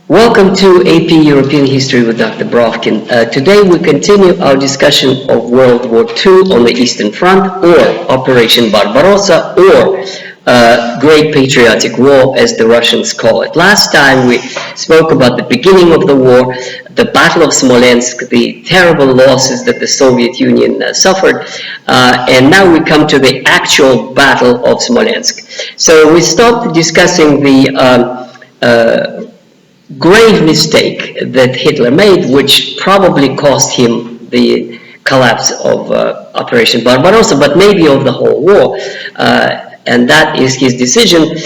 Welcome to AP European History with Dr. Brovkin. Today we continue our discussion of World War II on the Eastern Front, or Operation Barbarossa, or Great Patriotic War, as the Russians call it. Last time we spoke about the beginning of the war, the Battle of Smolensk, the terrible losses that the Soviet Union suffered, and now we come to the actual Battle of Smolensk. So we stopped discussing the grave mistake that Hitler made, which probably cost him the collapse of Operation Barbarossa, but maybe of the whole war, and that is his decision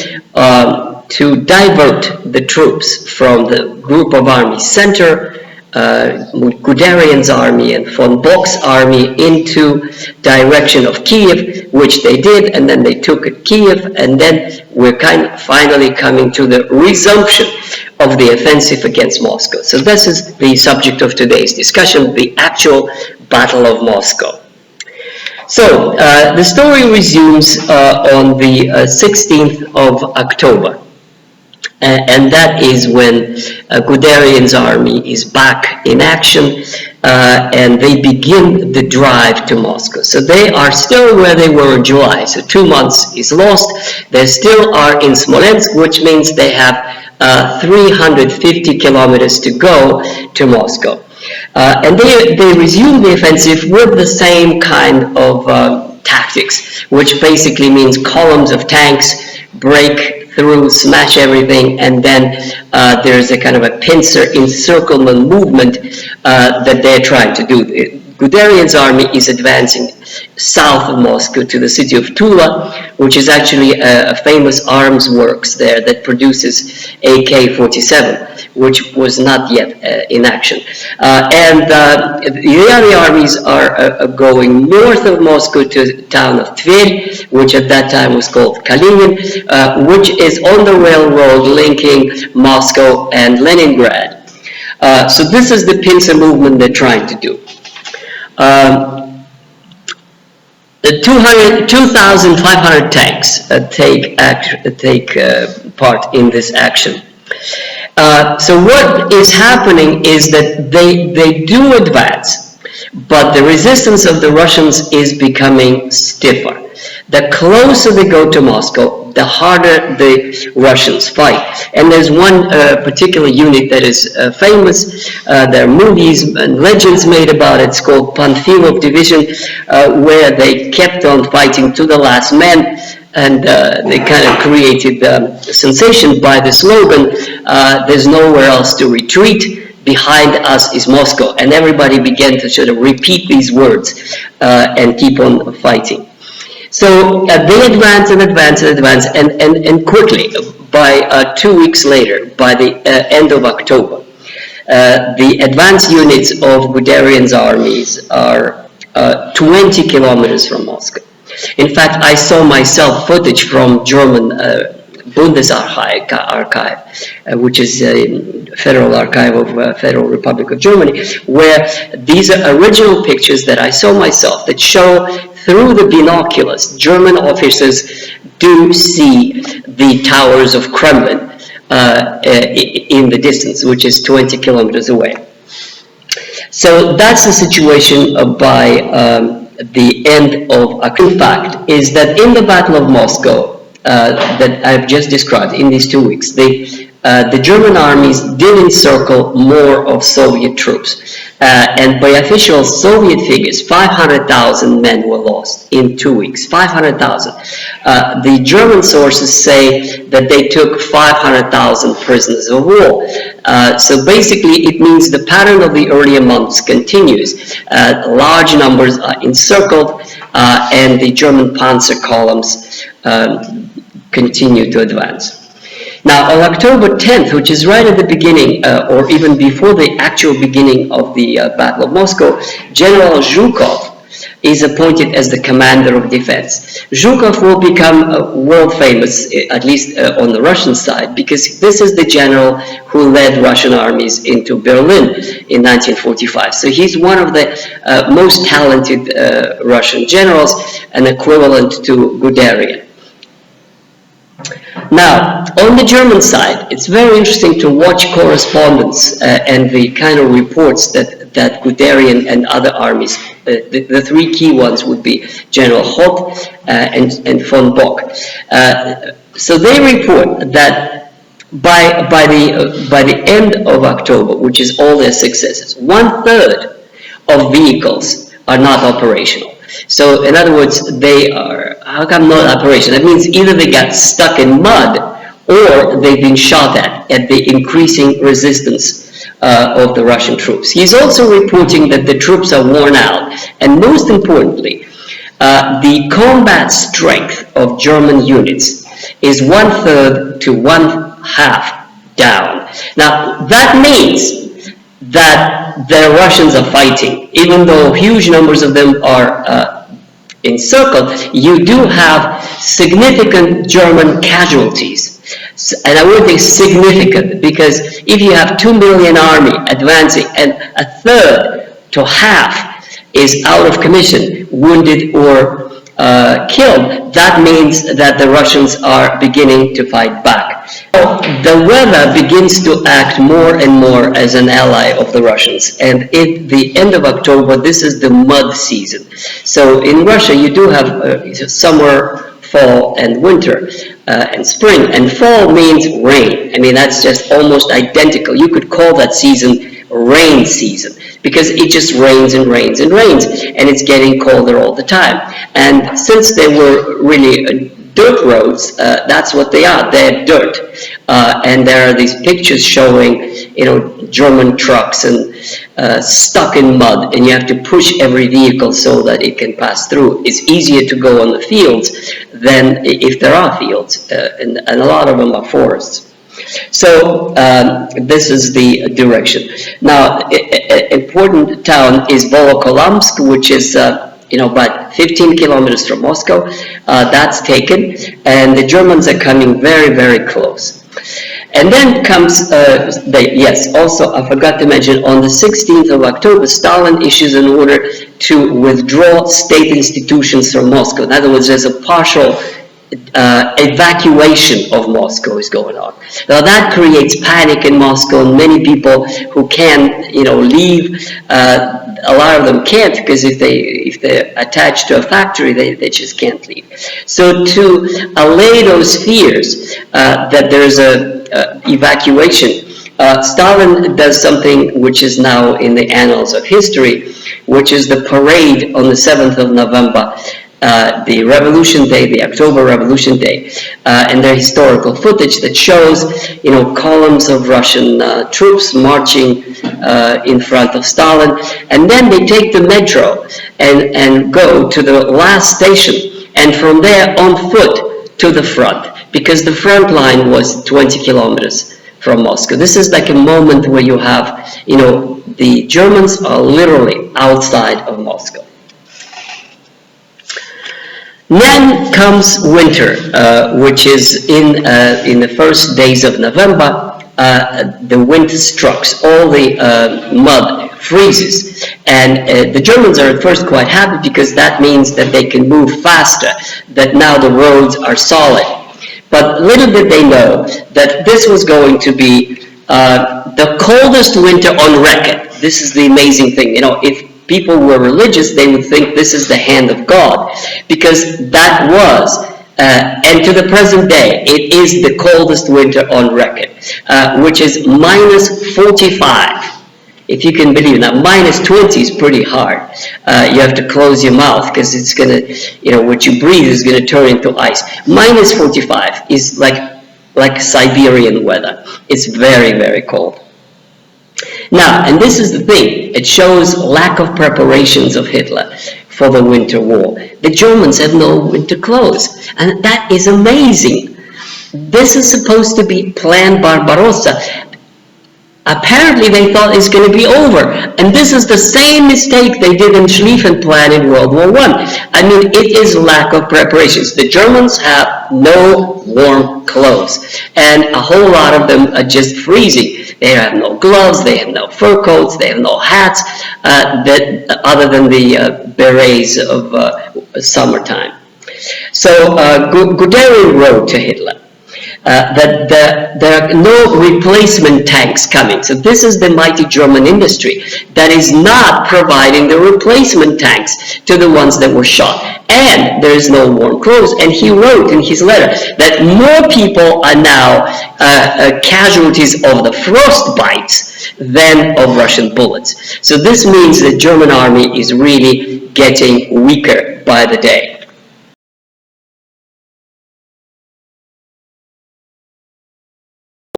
to divert the troops from the group of armies center, Guderian's army and von Bock's army, into direction of Kiev, which they did, and then they took Kiev, and then we're finally coming to the resumption of the offensive against Moscow. So this is the subject of today's discussion, the actual Battle of Moscow. So the story resumes on the 16th of October. And that is when Guderian's army is back in action, and they begin the drive to Moscow. So they are still where they were in July, so 2 months is lost. They still are in Smolensk, which means they have 350 kilometers to go to Moscow. And they resume the offensive with the same kind of tactics, which basically means columns of tanks break through, smash everything, and then there's a kind of a pincer encirclement movement that they're trying to do. Guderian's army is advancing south of Moscow to the city of Tula, which is actually a famous arms works there that produces AK-47, which was not yet in action. And the other armies are going north of Moscow to the town of Tver, which at that time was called Kalinin, which is on the railroad linking Moscow and Leningrad. So this is the pincer movement they're trying to do. 2,500 tanks take part in this action. So what is happening is that they do advance, but the resistance of the Russians is becoming stiffer. The closer they go to Moscow, the harder the Russians fight. And there's one particular unit that is famous. There are movies and legends made about it. It's called Panfilov Division, where they kept on fighting to the last man. And they kind of created a sensation by the slogan, "There's nowhere else to retreat. Behind us is Moscow." And everybody began to sort of repeat these words and keep on fighting. So they advance and advance and advance, and quickly, by 2 weeks later, by the end of October, the advance units of Guderian's armies are 20 kilometers from Moscow. In fact, I saw myself footage from German Bundesarchive, which is a Federal Archive of Federal Republic of Germany, where these are original pictures that I saw myself that show through the binoculars, German officers do see the towers of Kremlin in the distance, which is 20 kilometers away. So that's the situation by the end of October. In fact, is that in the Battle of Moscow that I've just described in these 2 weeks, the German armies did encircle more of Soviet troops. And by official Soviet figures, 500,000 men were lost in 2 weeks, 500,000. The German sources say that they took 500,000 prisoners of war. So basically it means the pattern of the earlier months continues. Large numbers are encircled, and the German panzer columns continue to advance. Now, on October 10th, which is right at the beginning, or even before the actual beginning of the Battle of Moscow, General Zhukov is appointed as the commander of defense. Zhukov will become world famous, at least on the Russian side, because this is the general who led Russian armies into Berlin in 1945. So he's one of the most talented Russian generals, an equivalent to Guderian. Now, on the German side, it's very interesting to watch correspondence and the kind of reports that Guderian and other armies, the three key ones would be General Hoth and von Bock. So they report that by the end of October, which is all their successes, 1/3 of vehicles are not operational. So in other words, they are, how come not operational? That means either they got stuck in mud or they've been shot at the increasing resistance of the Russian troops. He's also reporting that the troops are worn out, and most importantly, the combat strength of German units is 1/3 to 1/2 down. Now, that means that the Russians are fighting, even though huge numbers of them are encircled. You do have significant German casualties. And I would think significant, because if you have 2 million army advancing and 1/3 to 1/2 is out of commission, wounded or killed, that means that the Russians are beginning to fight back. The weather begins to act more and more as an ally of the Russians, and at the end of October, this is the mud season. So in Russia, you do have summer, fall, and winter, and spring, and fall means rain. I mean, that's just almost identical. You could call that season rain season, because it just rains and rains and rains, and it's getting colder all the time. And since they were really dirt roads, that's what they are. They're dirt, and there are these pictures showing, German trucks and stuck in mud, and you have to push every vehicle so that it can pass through. It's easier to go on the fields than if there are fields, and a lot of them are forests. So this is the direction. Now, important town is Volokholamsk, which is about 15 kilometers from Moscow. That's taken, and the Germans are coming very, very close. And then comes, yes, also I forgot to mention, on the 16th of October, Stalin issues an order to withdraw state institutions from Moscow. In other words, there's a partial evacuation of Moscow is going on. Now that creates panic in Moscow, and many people who can, leave, a lot of them can't, because if they're attached to a factory, they just can't leave. So to allay those fears that there's a evacuation, Stalin does something which is now in the annals of history, which is the parade on the 7th of November. The Revolution Day, the October Revolution Day, and their historical footage that shows, columns of Russian troops marching in front of Stalin, and then they take the metro and go to the last station, and from there on foot to the front, because the front line was 20 kilometers from Moscow. This is like a moment where you have, the Germans are literally outside of Moscow. Then comes winter, which is in the first days of November. The wind strikes, all the mud freezes, and the Germans are at first quite happy, because that means that they can move faster, that now the roads are solid. But little did they know that this was going to be the coldest winter on record. This is the amazing thing. If people were religious, they would think this is the hand of God, because that was, and to the present day, it is the coldest winter on record, which is minus 45. If you can believe it. Now, minus 20 is pretty hard. You have to close your mouth, because it's going to, what you breathe is going to turn into ice. Minus 45 is like Siberian weather. It's very, very cold. Now, and this is the thing, it shows lack of preparations of Hitler for the winter war. The Germans have no winter clothes, and that is amazing. This is supposed to be Plan Barbarossa. Apparently they thought it's going to be over, and this is the same mistake they did in Schlieffen Plan in World War I. I mean, it is lack of preparations. The Germans have no warm clothes, and a whole lot of them are just freezing. They have no gloves, they have no fur coats, they have no hats, other than the berets of summertime. So Guderian wrote to Hitler, that there are no replacement tanks coming. So this is the mighty German industry that is not providing the replacement tanks to the ones that were shot. And there is no warm clothes. And he wrote in his letter that more people are now casualties of the frost bites than of Russian bullets. So this means the German army is really getting weaker by the day.